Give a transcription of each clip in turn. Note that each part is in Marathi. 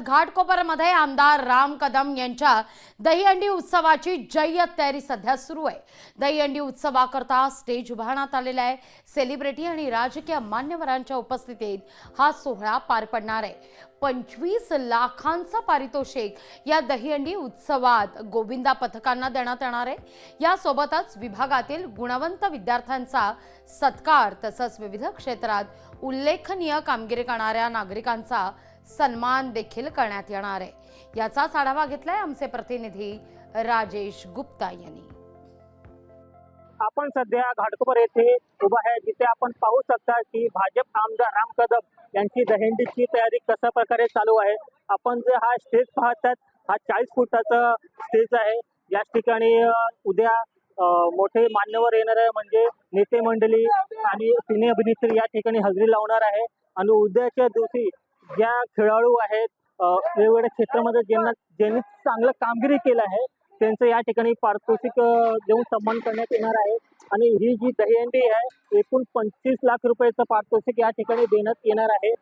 घाटकोपरमध्ये आमदार राम कदम यांच्या दहीहंडी उत्सवाची जय्यत तयारी सध्या सुरू आहे। दहीहंडी उत्सवाकरता स्टेज उभारण्यात आलेला आहे। सेलिब्रिटी आणि राजकीय मान्यवरांच्या उपस्थितीत हा सोहळा पार पडणार आहे। 25 लाखांचं पारितोषिक या दहीहंडी उत्सवात गोविंदा पथकांना देण्यात येणार आहे। यासोबतच विभागातील गुणवंत विद्यार्थ्यांचा सत्कार तसंच विविध क्षेत्रात उल्लेखनीय कामगिरी करणाऱ्या नागरिकांचा सन्मान देखील करण्यात येणार आहे। याचाच आढावा घेतलाय आमचे प्रतिनिधी राजेश गुप्ता यांनी। आपण सध्या घाटकोपर येथे उभा आहे, जिथे आपण पाहू शकता की भाजप आमदार राम कदम यांची दहीहंडीची तयारी कशा प्रकारे चालू आहे। आपण जे हा स्टेज पाहतात हा 40 फुटाचा स्टेज आहे। याच ठिकाणी उद्या मोठे मान्यवर येणार आहे, म्हणजे नेते मंडळी आणि सिने अभिनेत्री या ठिकाणी हजेरी लावणार आहे। आणि उद्याच्या दिवशी ज्या खेळाडू आहेत वेगवेगळ्या क्षेत्रामध्ये ज्यांनी चांगलं कामगिरी केलं आहे त्यांचं या ठिकाणी पारितोषिक देऊन सन्मान करण्यात येणार आहे। आणि ही जी दहीहंडी आहे एकूण 25 लाख रुपयाचं पारितोषिक या ठिकाणी देण्यात येणार आहे।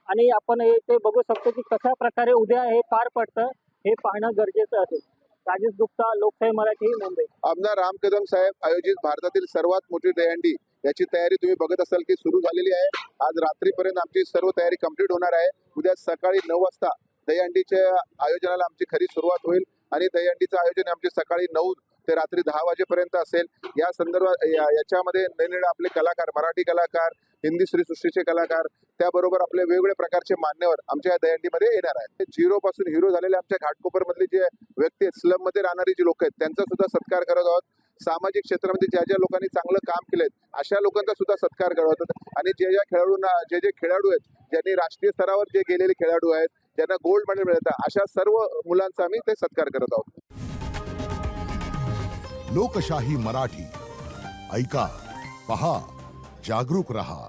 आणि आपण ते बघू शकतो की कशा प्रकारे उद्या हे पार पडतं हे पाहणं गरजेचं असेल। राजेश गुप्ता, लोकशाही मराठी, मुंबई। आमदार राम कदम साहेब आयोजित भारतातील सर्वात मोठी दहीहंडी याची तयारी तुम्ही बघत असाल की सुरू झालेली आहे। आज रात्रीपर्यंत आमची सर्व तयारी कंप्लीट होणार आहे। उद्या सकाळी 9 वाजता दहीहंडीच्या आयोजनाला आमची खरी सुरुवात होईल आणि दहीहंडीचं आयोजन आमचे सकाळी 9 ते रात्री 10 वाजेपर्यंत असेल। या संदर्भात याच्यामध्ये नवीन आपले कलाकार, मराठी कलाकार, हिंदी श्रीसृष्टीचे कलाकार, त्याबरोबर आपले वेगवेगळ्या प्रकारचे मान्यवर आमच्या या दहीहंडीमध्ये येणार आहेत। झिरो पासून हिरो झालेले आमच्या घाटकोपर मधले जे व्यक्ती आहेत, स्लम मध्ये राहणारे जे लोक आहेत त्यांचा सुद्धा सत्कार करत आहोत। सामाजिक क्षेत्रामध्ये ज्या लोकांनी चांगलं काम केलंय अशा लोकांचा सुद्धा सत्कार करत आहोत। आणि जे खेळाडूंना जे खेळाडू आहेत ज्यांनी राष्ट्रीय स्तरावर जे गेलेले खेळाडू आहेत ज्यांना गोल्ड मेडल मिळतं अशा सर्व मुलांचा आम्ही ते सत्कार करत आहोत। लोकशाही मराठी ऐका, पहा, जागरूक रहा।